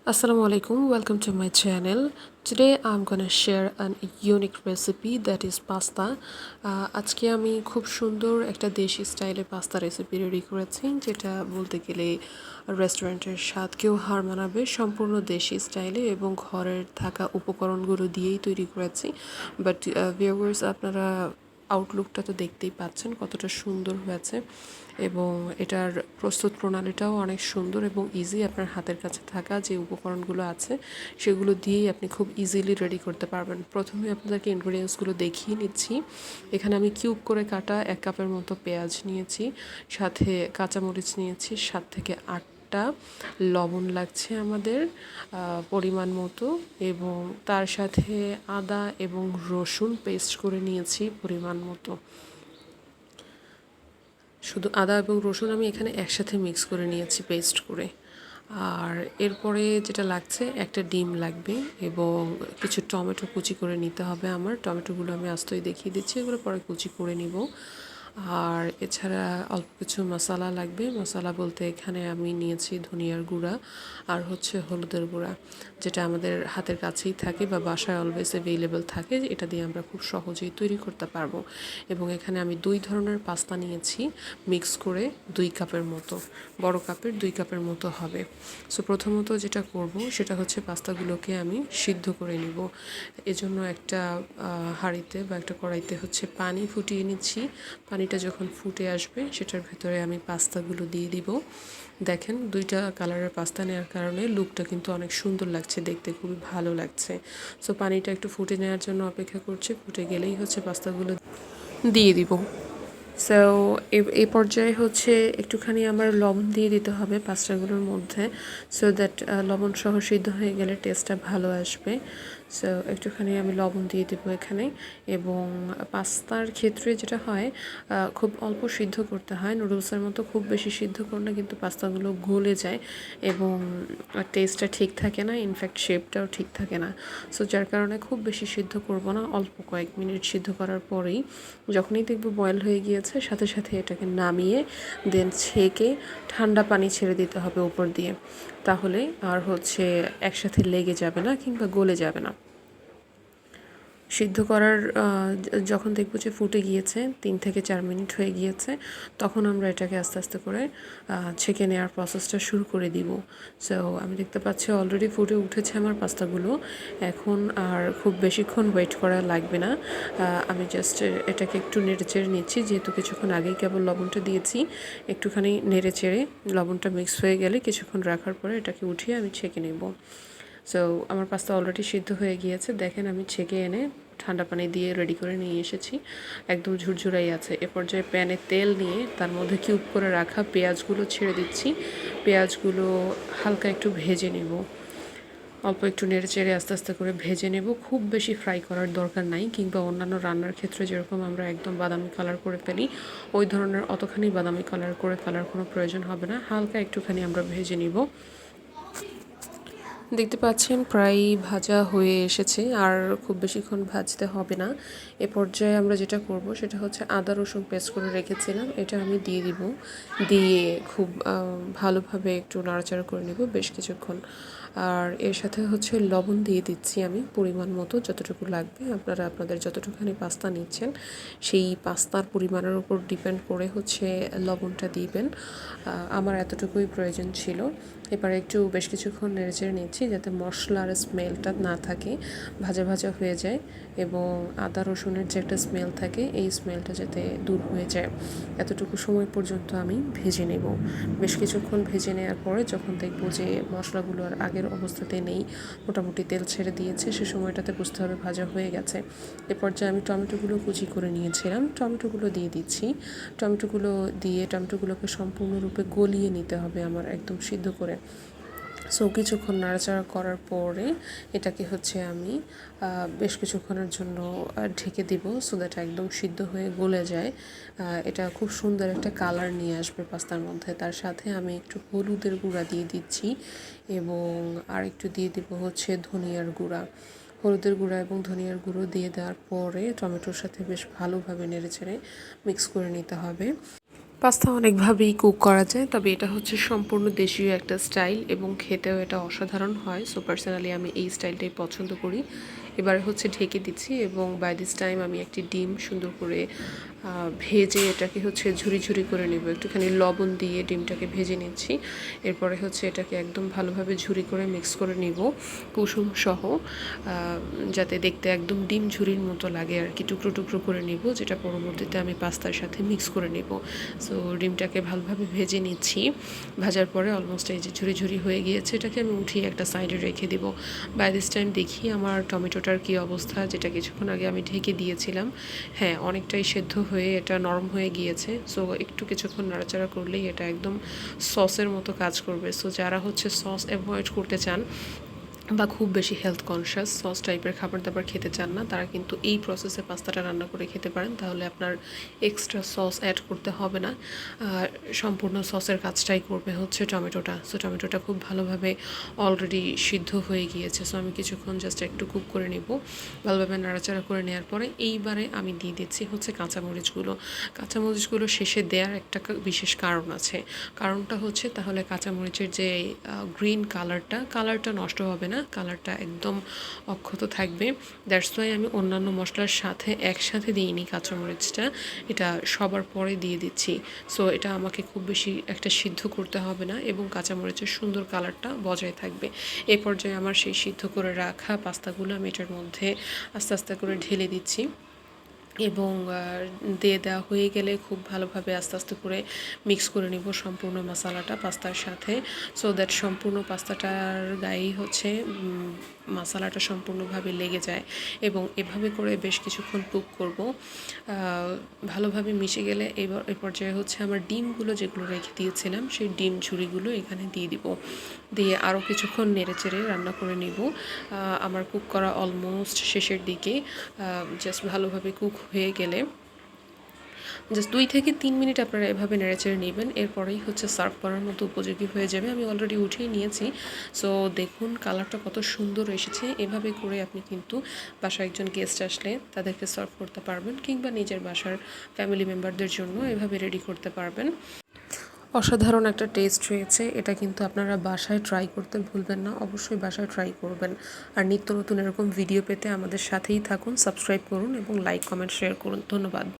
Assalamu alaikum, welcome to my channel. Today I'm gonna share an unique recipe that is pasta. আজকে আমি খুব সুন্দর একটা দেশি স্টাইলে পাস্তা রেসিপি রেডি করেছি, যেটা বলতে গেলে রেস্টুরেন্টের স্বাদকেও হার মানাবে। সম্পূর্ণ দেশি স্টাইলে এবং ঘরের থাকা উপকরণগুলো দিয়েই তৈরি করেছি। বাট ভিউয়ার্স, আপনারা আউটলুকটা তো দেখতেই পাচ্ছেন কতটা সুন্দর হয়েছে, এবং এটার প্রস্তুত প্রণালীটাও অনেক সুন্দর এবং ইজি। আপনার হাতের কাছে থাকা যে উপকরণগুলো আছে সেগুলো দিয়েই আপনি খুব ইজিলি রেডি করতে পারবেন। প্রথমে আপনাদেরকে ইনগ্রিডিয়েন্টসগুলো দেখিয়ে নিচ্ছি। এখানে আমি কিউব করে কাটা 1 কাপের মতো পেঁয়াজ নিয়েছি, সাথে কাঁচামরিচ নিয়েছি 7 থেকে 8টা, লবণ লাগছে আমাদের পরিমাণ মতো, এবং তার সাথে আদা এবং রসুন পেস্ট করে নিয়েছি পরিমাণ মতো। শুধু আদা এবং রসুন আমি এখানে একসাথে মিক্স করে নিয়েছি পেস্ট করে। আর এরপরে যেটা লাগছে, একটা ডিম লাগবে এবং কিছু টমেটো কুচি করে নিতে হবে। আমার টমেটোগুলো আমি আস্তই দেখিয়ে দিচ্ছি, এগুলো পরে কুচি করে নিব। আর এছাড়া অল্প কিছু মশলা লাগবে। মশলা বলতে এখানে আমি নিয়েছি ধনিয়ার গুঁড়া আর হচ্ছে হলুদের গুঁড়া, যেটা আমাদের হাতের কাছেই থাকে বা বাসায় অলওয়েজ অ্যাভেলেবেল থাকে। এটা দিয়ে আমরা খুব সহজেই তৈরি করতে পারবো। এবং এখানে আমি 2 ধরনের পাস্তা নিয়েছি মিক্স করে, 2 কাপের মতো, বড় কাপের 2 কাপের মতো হবে। সো প্রথমত যেটা করব সেটা হচ্ছে পাস্তাগুলোকে আমি সিদ্ধ করে নিব। এজন্য একটা হাঁড়িতে বা একটা কড়াইতে হচ্ছে পানি ফুটিয়ে নিচ্ছি। পানিটা যখন ফুটে আসবে সেটার ভেতরে আমি পাস্তাগুলো দিয়ে দিব। দেখেন, 2টা কালারের পাস্তা নেওয়ার কারণে লুকটা কিন্তু অনেক সুন্দর লাগছে, দেখতে খুবই ভালো লাগছে। সো পানিটা একটু ফুটে নেওয়ার জন্য অপেক্ষা করছি। ফুটে গেলেই হচ্ছে পাস্তাগুলো দিয়ে দিব। সো এই পর্যায়ে হচ্ছে একটুখানি আমার লবণ দিয়ে দিতে হবে পাস্তাগুলোর মধ্যে, সো দ্যাট লবণ সহ সিদ্ধ হয়ে গেলে টেস্টটা ভালো আসবে। সো একটুখানি আমি লবণ দিয়ে দেবো এখানে। এবং পাস্তার ক্ষেত্রে যেটা হয়, খুব অল্প সিদ্ধ করতে হয়। নুডলসের মতো খুব বেশি সিদ্ধ করলে কিন্তু পাস্তাগুলো গলে যায় এবং টেস্টটা ঠিক থাকে না, ইনফ্যাক্ট শেপটাও ঠিক থাকে না। সো যার কারণে খুব বেশি সিদ্ধ করব না, অল্প কয়েক মিনিট সিদ্ধ করার পরেই যখনই দেখব বয়েল হয়ে গিয়েছে, সাথে সাথে এটাকে নামিয়ে দেন ছেঁকে ঠান্ডা পানি ছেড়ে দিতে হবে উপর দিয়ে। তাহলে আর হচ্ছে একসাথে লেগে যাবে না কিংবা গলে যাবে না। সিদ্ধ করার যখন দেখব যে ফুটে গিয়েছে, 3 থেকে 4 মিনিট হয়ে গিয়েছে, তখন আমরা এটাকে আস্তে আস্তে করে ছেঁকে নেওয়ার প্রসেসটা শুরু করে দিব। সো আমি দেখতে পাচ্ছি অলরেডি ফুটে উঠেছে আমার পাস্তাগুলো। এখন আর খুব বেশিক্ষণ ওয়েট করা লাগবে না। আমি জাস্ট এটাকে একটু নেড়ে চেড়ে নিচ্ছি, যেহেতু কিছুক্ষণ আগেই কেবল লবণটা দিয়েছি। একটুখানি নেড়ে চেড়ে লবণটা মিক্স হয়ে গেলে কিছুক্ষণ রাখার পরে এটাকে উঠিয়ে আমি ছেঁকে নেব। সো আমার পাস্তা অলরেডি সিদ্ধ হয়ে গিয়েছে। দেখেন, আমি ছেঁকে এনে ঠান্ডা পানি দিয়ে রেডি করে নিয়ে এসেছি, একদম ঝুরঝুরাই আছে। এ পর্যায়ে প্যানে তেল নিয়ে তার মধ্যে কিউব করে রাখা পেঁয়াজগুলো ছেড়ে দিচ্ছি। পেঁয়াজগুলো হালকা একটু ভেজে নেব, অল্প একটু নেড়ে চেড়ে আস্তে আস্তে করে ভেজে নেব। খুব বেশি ফ্রাই করার দরকার নাই, কিংবা অন্যান্য রান্নার ক্ষেত্রে যেরকম আমরা একদম বাদামি কালার করে ফেলি, ওই ধরনের অতখানি বাদামি কালার করে ফেলার কোনো প্রয়োজন হবে না। হালকা একটুখানি আমরা ভেজে নিব। দেখতে পাচ্ছেন প্রায় ভাজা হয়ে এসেছে, আর খুব বেশিক্ষণ ভাজতে হবে না। এ পর্যায়ে আমরা যেটা করব সেটা হচ্ছে আদা রসুন পেস্ট করে রেখেছিলাম, এটা আমি দিয়ে দিব। দিয়ে খুব ভালোভাবে একটু নাড়াচাড়া করে নেব বেশ কিছুক্ষণ। আর এর সাথে হচ্ছে লবণ দিয়ে দিচ্ছি আমি পরিমাণ মতো, যতটুকু লাগবে। আপনারা আপনাদের যতটুকুখানি পাস্তা নিচ্ছেন সেই পাস্তার পরিমাণের উপর ডিপেন্ড করে হচ্ছে লবণটা দিবেন। আমার এতটুকুই প্রয়োজন ছিল। এবারে একটু বেশ কিছুক্ষণ নেড়েচেড়ে নিচ্ছি, যাতে মশলার স্মেলটা না থাকে, ভাজা ভাজা হয়ে যায়, এবং আদা রসুনের যে একটা স্মেল থাকে এই স্মেলটা যাতে দূর হয়ে যায়। এতটুকু সময় পর্যন্ত আমি ভেজে নেব। বেশ কিছুক্ষণ ভেজে নেওয়ার পরে যখন দেখব যে মশলাগুলো আর আগের অবস্থাতে নেই, মোটামুটি তেল ছেড়ে দিয়েছে, সে সময়টাতে বুঝতে হবে ভাজা হয়ে গেছে। এ পর্যায়ে আমি টমেটোগুলো কুচি করে নিয়েছিলাম, টমেটোগুলো দিয়ে দিচ্ছি। টমেটোগুলোকে সম্পূর্ণরূপে গলিয়ে নিতে হবে আমার, একদম সিদ্ধ করে। সো কিছুক্ষণ নাড়াচাড়া করার পরে এটাকে হচ্ছে আমি বেশ কিছুক্ষণের জন্য ঢেকে দিব, সো দ্যাট একদম সিদ্ধ হয়ে গলে যায়। এটা খুব সুন্দর একটা কালার নিয়ে আসবে পাস্তার মধ্যে। তার সাথে আমি একটু হলুদের গুঁড়া দিয়ে দিচ্ছি, এবং আর একটু দিয়ে দিব হচ্ছে ধনিয়ার গুঁড়া। হলুদের গুঁড়া এবং ধনিয়ার গুঁড়ো দিয়ে দেওয়ার পরে টমেটোর সাথে বেশ ভালোভাবে নেড়েচেড়ে মিক্স করে নিতে হবে। পাস্তা অনেকভাবেই কুক করা যায়, তবে এটা হচ্ছে সম্পূর্ণ দেশীয় একটা স্টাইল এবং খেতেও এটা অসাধারণ হয়। সো পার্সোনালি আমি এই স্টাইলটাই পছন্দ করি। এবারে হচ্ছে ঢেকে দিচ্ছি এবং বাই দিস টাইম আমি একটি ডিম সুন্দর করে ভেজে এটাকে হচ্ছে ঝুরি ঝুরি করে নেব। একটুখানি লবণ দিয়ে ডিমটাকে ভেজে নিচ্ছি। এরপরে হচ্ছে এটাকে একদম ভালোভাবে ঝুরি করে মিক্স করে নিব কুসুম সহ, যাতে দেখতে একদম ডিম ঝুরির মতো লাগে আর কি। টুকরো টুকরো করে নিব, যেটা পরবর্তীতে আমি পাস্তার সাথে মিক্স করে নেব। সো ডিমটাকে ভালোভাবে ভেজে নিচ্ছি। ভাজার পরে অলমোস্ট এই যে ঝুরি ঝুরি হয়ে গিয়েছে, এটাকে আমি উঠিয়ে একটা সাইডে রেখে দিব। বাই দিস টাইম দেখি আমার টমেটোটার কী অবস্থা, যেটা কিছুক্ষণ আগে আমি ঢেকে দিয়েছিলাম। হ্যাঁ, অনেকটাই সেদ্ধ হয়ে এটা নরম হয়ে গিয়েছে। সো একটু কিছুক্ষণ নাড়াচাড়া করলেই এটা একদম সসের মতো কাজ করবে। সো যারা হচ্ছে সস অ্যাভয়েড করতে চান বা খুব বেশি হেলথ কনসিয়াস, সস টাইপের খাবার দাবার খেতে চান না, তারা কিন্তু এই প্রসেসে পাস্তাটা রান্না করে খেতে পারেন। তাহলে আপনার এক্সট্রা সস অ্যাড করতে হবে না, সম্পূর্ণ সসের কাজটাই করবে হচ্ছে টমেটোটা। সো টমেটোটা খুব ভালোভাবে অলরেডি সিদ্ধ হয়ে গিয়েছে। সো আমি কিছুক্ষণ জাস্ট একটু কুক করে নেব। ভালোভাবে নাড়াচাড়া করে নেওয়ার পরে এইবারে আমি দিয়ে দিচ্ছি হচ্ছে কাঁচামরিচগুলো। কাঁচামরিচগুলো শেষে দেওয়ার একটা বিশেষ কারণ আছে। কারণটা হচ্ছে তাহলে কাঁচামরিচের যে গ্রিন কালারটা নষ্ট হবে না, কালারটা একদম অক্ষত থাকবে। দ্যাটস ওয়াই আমি অন্যান্য মশলার সাথে একসাথে দিইনি কাঁচামরিচটা, এটা সবার পরে দিয়ে দিচ্ছি। সো এটা আমাকে খুব বেশি একটা সিদ্ধ করতে হবে না এবং কাঁচামরিচের সুন্দর কালারটা বজায় থাকবে। এই পর্যায়ে আমার সেই সিদ্ধ করে রাখা পাস্তাগুলো আমি এটার মধ্যে আস্তে আস্তে করে ঢেলে দিচ্ছি এবং দিয়ে দেওয়া হয়ে গেলে খুব ভালোভাবে আস্তে আস্তে করে মিক্স করে নিব সম্পূর্ণ মশলাটা পাস্তার সাথে। সো দ্যাট সম্পূর্ণ পাস্তাটার গায়েই হচ্ছে মশলাটা সম্পূর্ণভাবে লেগে যায় এবং এভাবে করে বেশ কিছুক্ষণ কুক করব। ভালোভাবে মিশে গেলে এবার এ পর্যায়ে হচ্ছে আমার ডিমগুলো যেগুলো রেখে দিয়েছিলাম সেই ডিম ঝুড়িগুলো এখানে দিয়ে দিব। দিয়ে আরও কিছুক্ষণ নেড়ে চেড়ে রান্না করে নিব। আমার কুক করা অলমোস্ট শেষের দিকে। জাস্ট ভালোভাবে কুক হয়ে গেলে জাস্ট 2 থেকে 3 মিনিট আপনারা এভাবে নেড়েচেড়ে নেবেন। এরপরেই হচ্ছে সার্ভ করার মতো উপযোগী হয়ে যাবে। আমি অলরেডি উঠিয়ে নিয়েছি। সো দেখুন কালারটা কত সুন্দর এসেছে। এভাবে করে আপনি কিন্তু বাসায় একজন গেস্ট আসলে তাদেরকে সার্ভ করতে পারবেন, কিংবা নিজের বাসার ফ্যামিলি মেম্বারদের জন্য এভাবে রেডি করতে পারবেন। অসাধারণ একটা টেস্ট হয়েছে। এটা কিন্তু আপনারা বাসায় ট্রাই করতে ভুলবেন না, অবশ্যই বাসায় ট্রাই করবেন। আর নিত্য নতুন এরকম ভিডিও পেতে আমাদের সাথেই থাকুন, সাবস্ক্রাইব করুন এবং লাইক কমেন্ট শেয়ার করুন। ধন্যবাদ।